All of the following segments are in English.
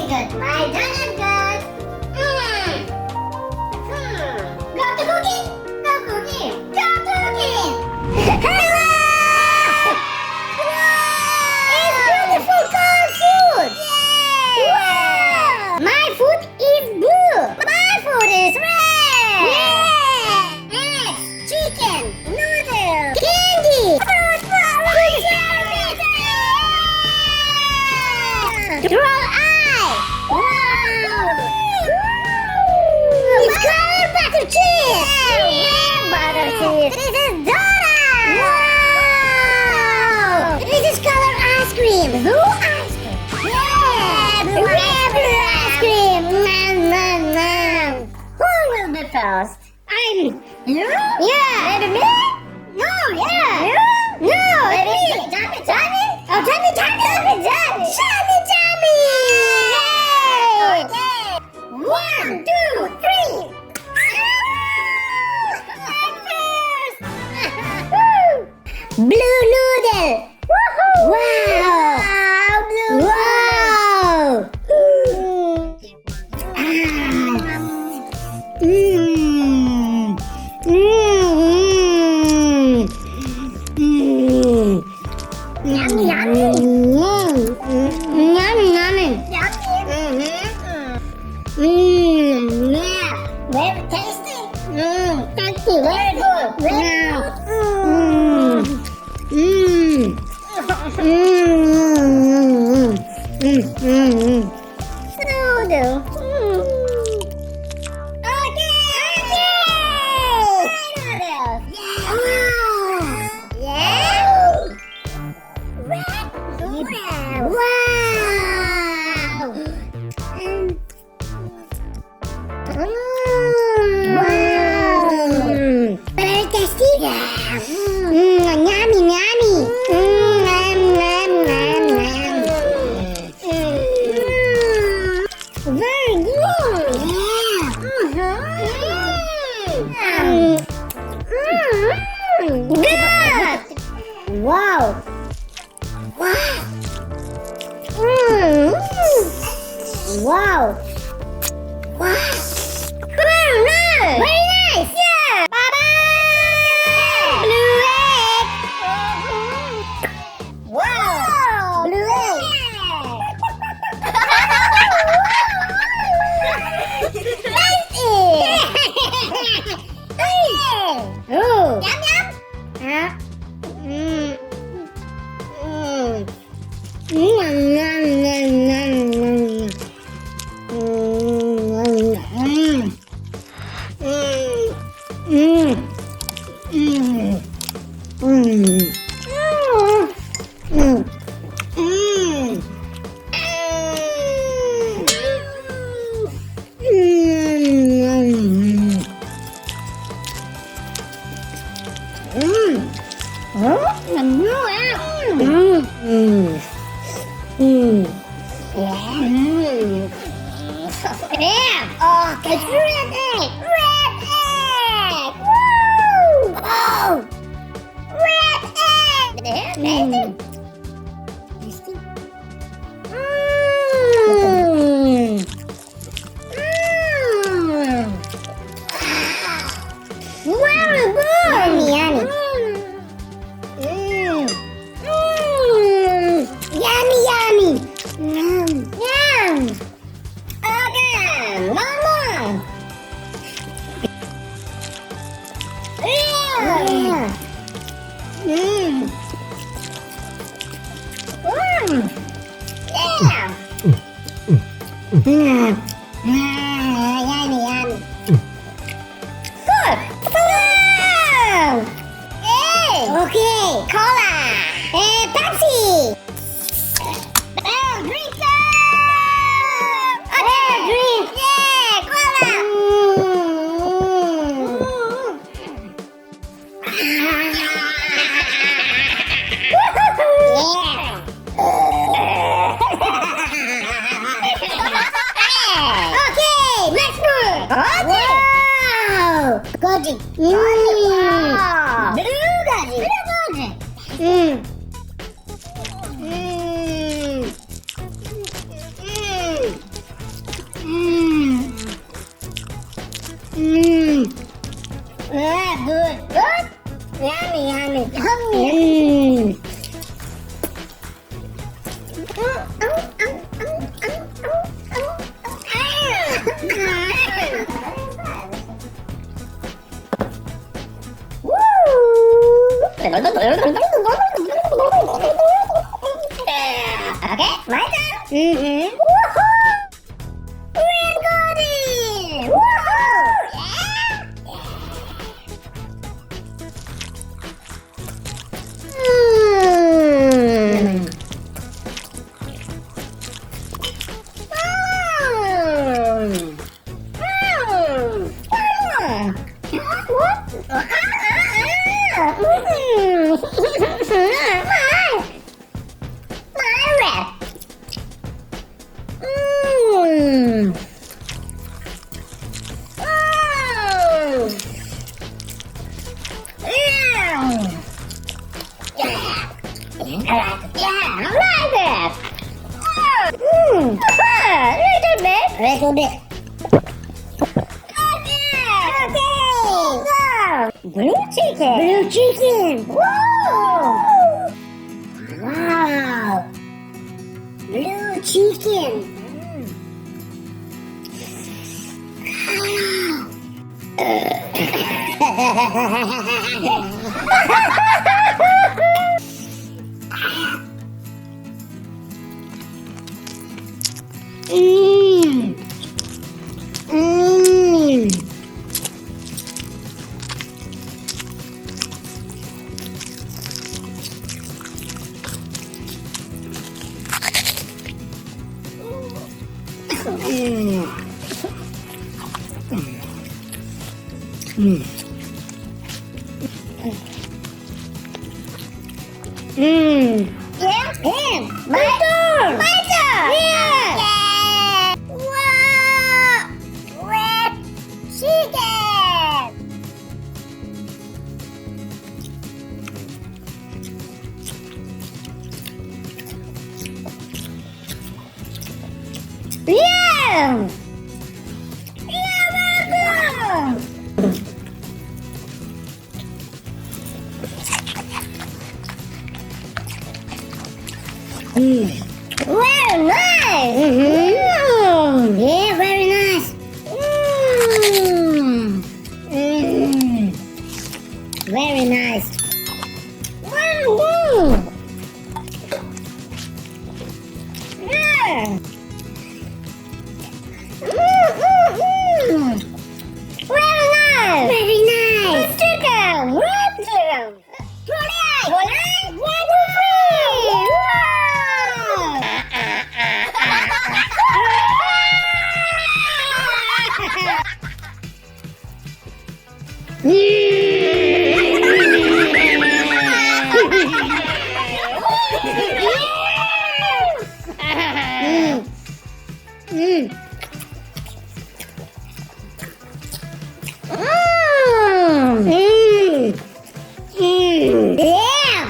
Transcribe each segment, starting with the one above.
good. My done is good. Go to cooking. Go cooking. Go cooking. Hello! It's beautiful color food. Wow! My food is blue. My food is red. Yeah! Eggs, chicken, noodles, candy, fruit, flowers, roll eye. Wow! It's colored butter cheese. Yeah, butter cheese. This is donut. Wow! This is colored ice cream. Blue ice cream. Yeah, blue ice cream. Nom, nom, nom. Who will be first? I'm you? Yeah. Maybe me? No, yeah. You? No, maybe me. Johnny. Oh, Johnny. Yay! Okay. 1, 2, 3. Blue noodle. Wow. Blue. Wow. Yummy. Yeah. Very tasty. Tasty. Very good. Very good. Noodle. Very tasty. Yummy. Very good. Good. Wow. Wow. Very nice. Yeah. Bye-bye. Blue egg. Wow. Blue egg. Tasty. Oh. Yum. Huh? Yeah. Oh, it's red egg. Woo! Oh, red egg. There, tasty. Very good. Yummy. Yummy. Yum. Okay, one more. Yeah. Yummy. Good. Wow. Hey. Okay. Cola. Pepsi. Drink. Drink. Yeah. Cola. Okay, next one. Wow. Goji. Blue goji. Yum. Okay, my turn. Mm-hmm. Woohoo! We're golden! Woohoo! Little bit. Okay. Blue chicken. Blue chicken. Whoa. Wow. Blue chicken. Mmm. Mmm. Yeah. My turn. My turn. Yeah. Wow. Red chicken. Yeah. Yeah, welcome. Very nice. Yeah, very nice. Very nice. Yeah. Very nice. Very nice. Chicken. Red chicken. Yeah!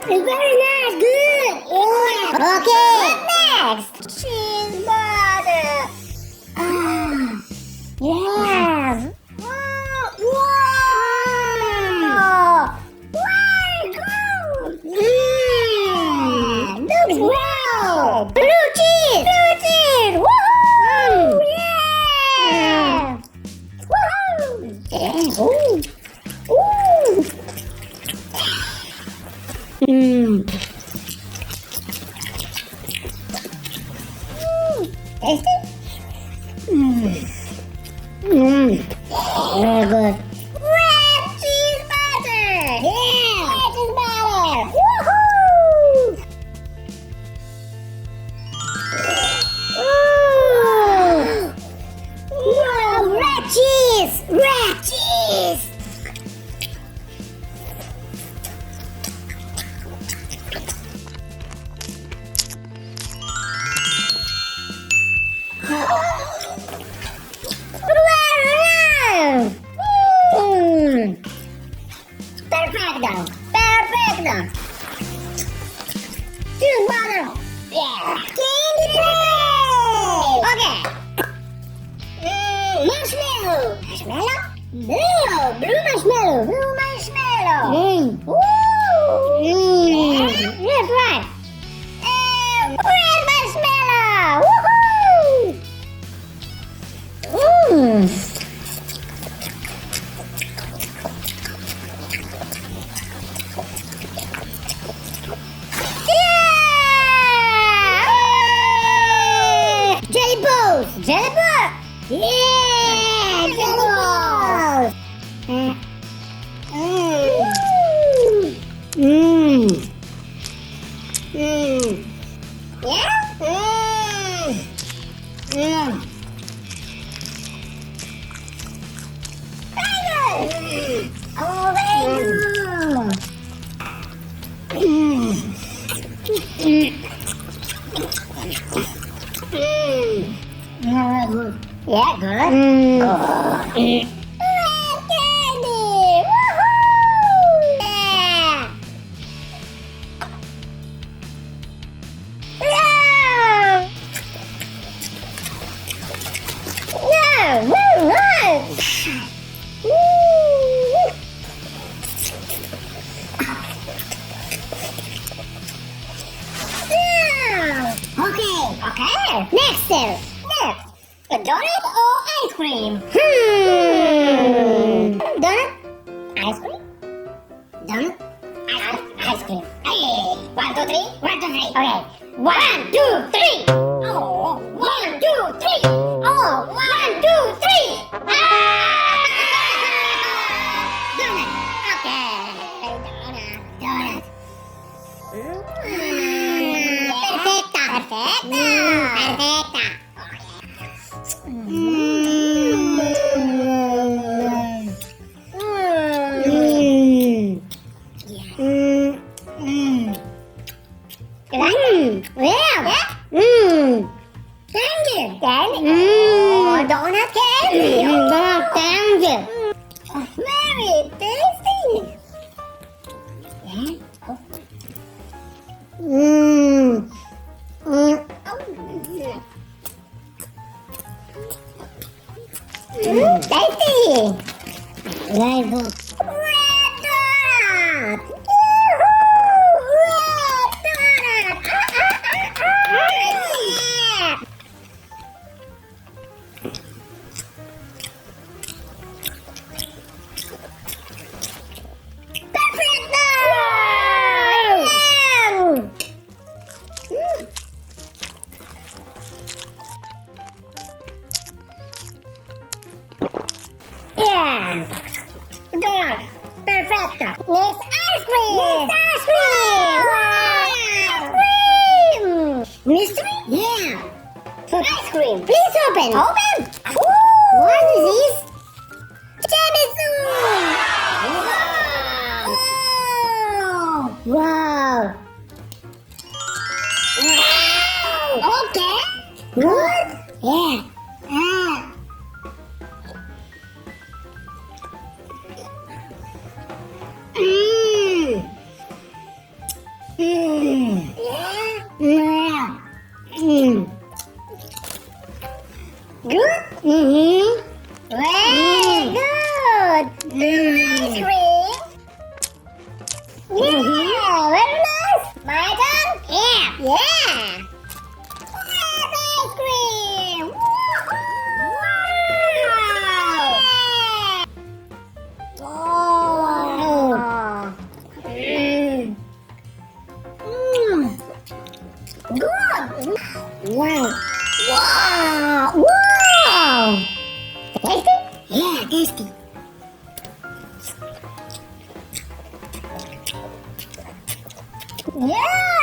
Very nice, good! Yeah. Okay! What next? Cheese butter! Yeah! Wow! Very good! Looks well! Blue cheese! Blue cheese! Woohoo! Yeah! Woohoo! Yeah! Ooh! Ooh! Taste it? Very good. Red cheese butter! Yeah! Red cheese butter! Woohoo! Wow! Red cheese! Red cheese! Perfecto! Perfecto! Cheese butter! Yeah! Candy cane! Okay! Marshmallow! Marshmallow? Blue marshmallow. Blue marshmallow. Woo! That's right. Red marshmallow. Woohoo! Jelly balls! Jelly balls! Yeah! Jelly balls! Yeah? Very good! Oh, very good! Yeah, good. Yeah, good. Red candy! Woohoo! Yeah! No! No! No! Okay. Next step. A donut or ice cream? Donut? Ice cream? Donut? Ice cream. Hey, 1, 2, 3. 1, 2, 3. Okay. 1, 2, 3. Oh, 1, 2, 3. Oh, 1, 2, 3. Donut. Okay. Donut. Perfecta. Candy. Donut candy. Donut candy. Very tasty. Tasty. Very good. Red donut. Red donut. Yeah. Donut. Perfect. Next ice cream. Ice cream. Mystery? Yeah. For ice cream. Please open. What is this? Tiramisu. Wow. Okay. Good. Yeah. Good? Very good! Ice cream! Yeah, very nice! My turn? Yeah! Ice cream! Wow! Good! Wow! Tasty? Yeah, tasty. Yeah!